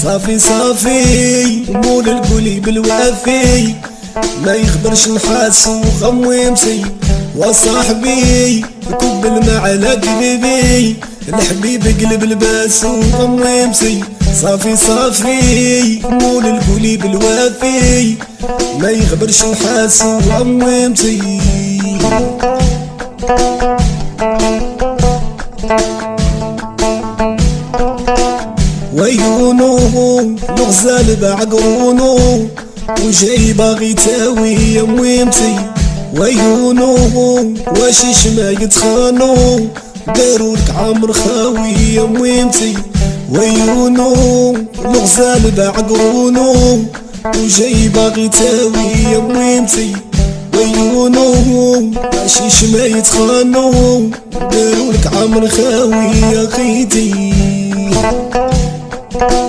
صافي صافي مول القولي بالوافي، ما يخبرش نحاس وخمي مسي. وصاحبي كب الماء على قلبي، الحبيب قلب الباس وخمي مسي. صافي صافي مول القولي بالوافي، ما يخبرش نحاس وخمي مسي. ويونو الغزال بعقرونو، وجاي باغي تاوي يا مويمتي. ويونو واشيش ما يتخانو، دارولك عمر خاوي يا مويمتي. ويونو الغزال بعقرونو، وجاي باغي تاوي يا مويمتي. ويونو واشيش ما يتخانو، دارولك عمر خاوي يا خيتي.